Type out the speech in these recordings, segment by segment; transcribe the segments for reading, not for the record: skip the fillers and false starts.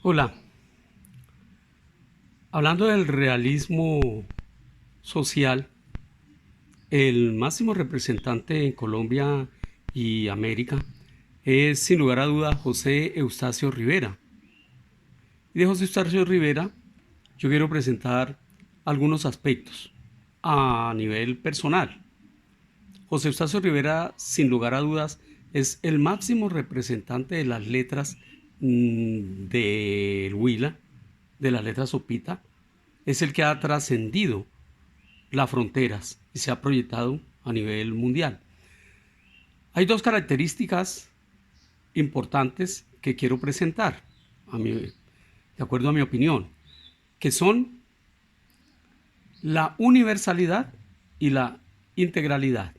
Hola, hablando del realismo social, el máximo representante en Colombia y América es sin lugar a duda José Eustacio Rivera. Y de José Eustacio Rivera yo quiero presentar algunos aspectos a nivel personal. José Eustacio Rivera, sin lugar a dudas, es el máximo representante de las letras del Huila, de las letras Sopita. Es el que ha trascendido las fronteras y se ha proyectado a nivel mundial. Hay dos características importantes que quiero presentar, de acuerdo a mi opinión, que son la universalidad y la integralidad.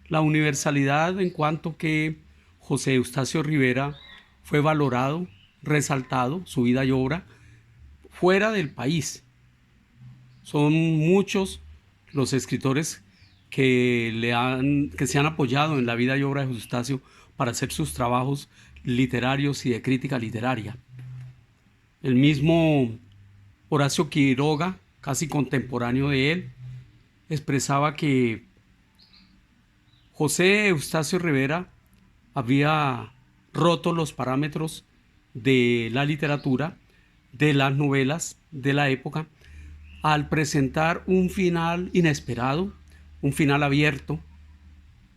La universalidad en cuanto que José Eustacio Rivera fue valorado, resaltado, su vida y obra, fuera del país. Son muchos los escritores que se han apoyado en la vida y obra de José Eustacio para hacer sus trabajos literarios y de crítica literaria. El mismo Horacio Quiroga, casi contemporáneo de él, expresaba que José Eustacio Rivera había roto los parámetros de la literatura, de las novelas de la época, al presentar un final inesperado, un final abierto,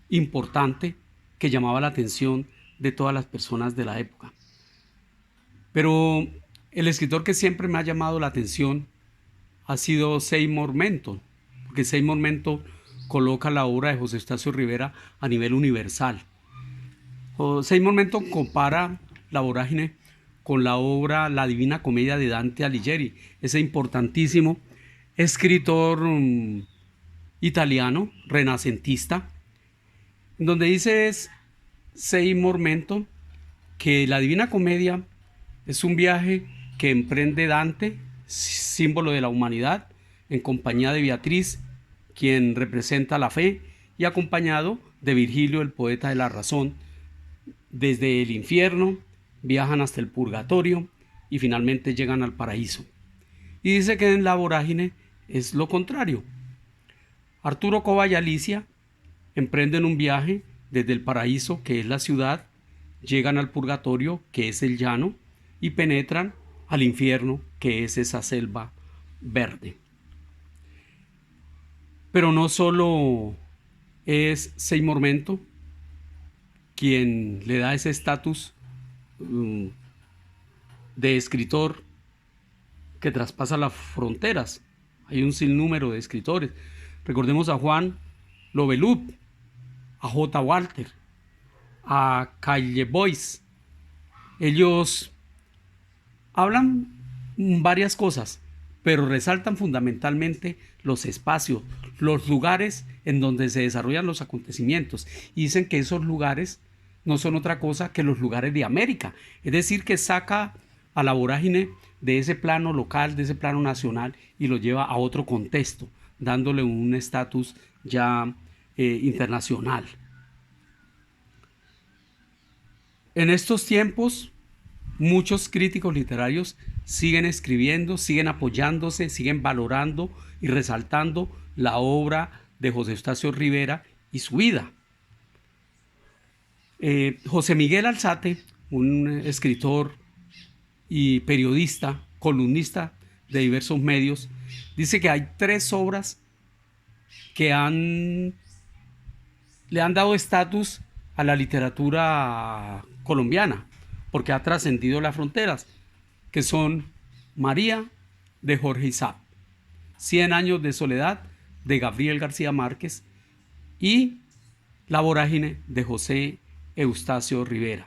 importante, que llamaba la atención de todas las personas de la época. Pero el escritor que siempre me ha llamado la atención ha sido Seymour Menton, porque Seymour Menton coloca la obra de José Eustacio Rivera a nivel universal. Seymour Menton compara La Vorágine con la obra La Divina Comedia de Dante Alighieri, ese importantísimo escritor italiano, renacentista, donde dice Seymour Menton que la Divina Comedia es un viaje que emprende Dante, símbolo de la humanidad, en compañía de Beatriz, quien representa la fe, y acompañado de Virgilio, el poeta de la razón. Desde el infierno viajan hasta el purgatorio y finalmente llegan al paraíso. Y dice que en La Vorágine es lo contrario. Arturo Cova y Alicia emprenden un viaje desde el paraíso, que es la ciudad, llegan al purgatorio, que es el llano, y penetran al infierno, que es esa selva verde. Pero no solo es Seymour Menton quien le da ese estatus de escritor que traspasa las fronteras. Hay un sinnúmero de escritores. Recordemos a Juan Lovelut, a J. Walter, a Calle Boyce. Ellos hablan varias cosas, pero resaltan fundamentalmente los espacios, los lugares en donde se desarrollan los acontecimientos. Y dicen que esos lugares no son otra cosa que los lugares de América. Es decir, que saca a La Vorágine de ese plano local, de ese plano nacional, y lo lleva a otro contexto, dándole un estatus ya internacional. En estos tiempos, muchos críticos literarios siguen escribiendo, siguen apoyándose, siguen valorando y resaltando la obra de José Eustacio Rivera y su vida. José Miguel Alzate, un escritor y periodista, columnista de diversos medios, dice que hay tres obras que le han dado estatus a la literatura colombiana, porque ha trascendido las fronteras, que son María, de Jorge Isaac, 100 años de soledad, de Gabriel García Márquez, y La Vorágine, de José Eustacio Rivera.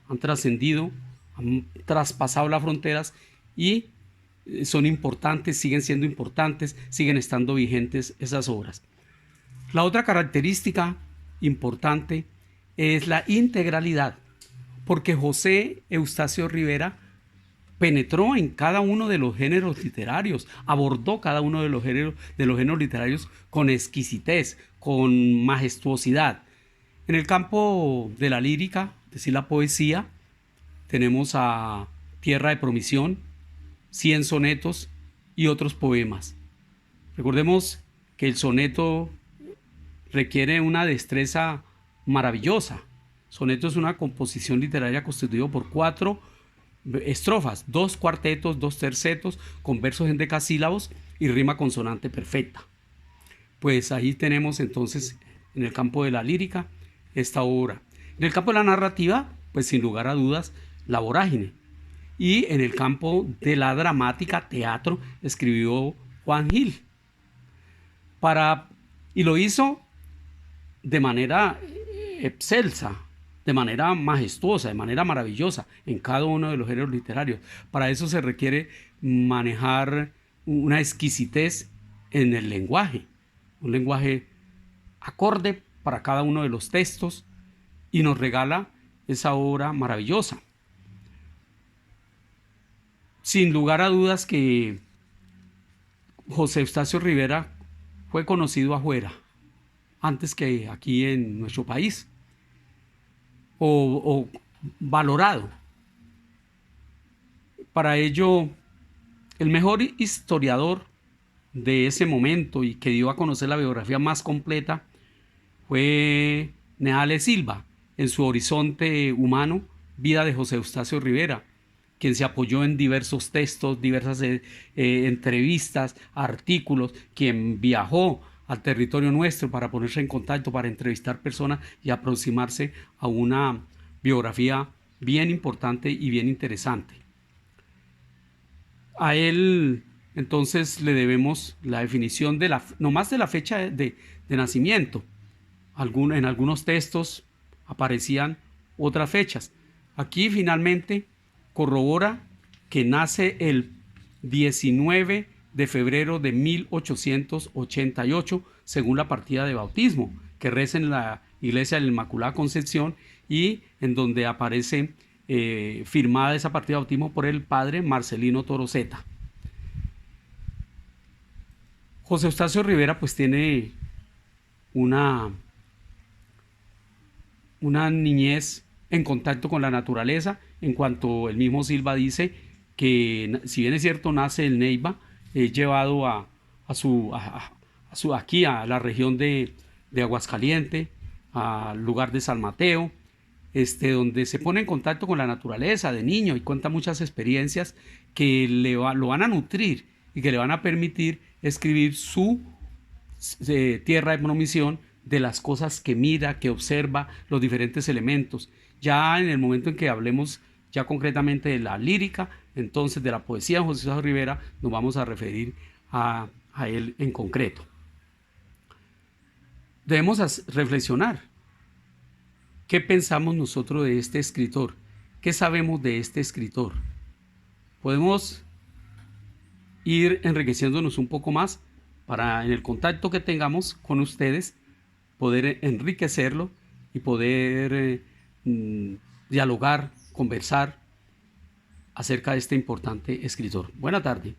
Han trascendido, han traspasado las fronteras y son importantes, siguen siendo importantes, siguen estando vigentes esas obras. La otra característica importante es la integralidad, porque José Eustacio Rivera penetró en cada uno de los géneros literarios, abordó cada uno de los géneros literarios con exquisitez, con majestuosidad. En el campo de la lírica, es decir, la poesía, tenemos a Tierra de Promisión, 100 sonetos y otros poemas. Recordemos que el soneto requiere una destreza maravillosa. Soneto es una composición literaria constituida por 4 estrofas, 2 cuartetos, 2 tercetos, con versos en decasílabos y rima consonante perfecta. Pues ahí tenemos entonces en el campo de la lírica esta obra. En el campo de la narrativa, pues sin lugar a dudas, La Vorágine. Y en el campo de la dramática, teatro, escribió Juan Gil. Y lo hizo de manera excelsa, de manera majestuosa, de manera maravillosa en cada uno de los géneros literarios. Para eso se requiere manejar una exquisitez en el lenguaje, un lenguaje acorde para cada uno de los textos, y nos regala esa obra maravillosa. Sin lugar a dudas que José Eustacio Rivera fue conocido afuera, antes que aquí en nuestro país, o valorado. Para ello, el mejor historiador de ese momento y que dio a conocer la biografía más completa fue Neale Silva, en su Horizonte Humano, vida de José Eustacio Rivera, quien se apoyó en diversos textos, diversas entrevistas, artículos, quien viajó al territorio nuestro para ponerse en contacto, para entrevistar personas y aproximarse a una biografía bien importante y bien interesante. A él entonces le debemos la definición de no más de la fecha de nacimiento. En algunos textos aparecían otras fechas. Aquí finalmente corrobora que nace el 19 de febrero de 1888, según la partida de bautismo que reza en la iglesia de la Inmaculada Concepción, y en donde aparece firmada esa partida de bautismo por el padre Marcelino Toroseta. José Eustacio Rivera pues tiene una niñez en contacto con la naturaleza, en cuanto el mismo Silva dice que, si bien es cierto, nace en Neiva, es llevado aquí a la región de Aguascalientes, al lugar de San Mateo, donde se pone en contacto con la naturaleza de niño y cuenta muchas experiencias que lo van a nutrir y que le van a permitir escribir su Tierra de Promisión, de las cosas que mira, que observa, los diferentes elementos. Ya en el momento en que hablemos ya concretamente de la lírica, entonces de la poesía de José Eustacio Rivera, nos vamos a referir a él en concreto. Debemos reflexionar. ¿Qué pensamos nosotros de este escritor? ¿Qué sabemos de este escritor? Podemos ir enriqueciéndonos un poco más para, en el contacto que tengamos con ustedes, poder enriquecerlo y poder dialogar, conversar acerca de este importante escritor. Buena tarde.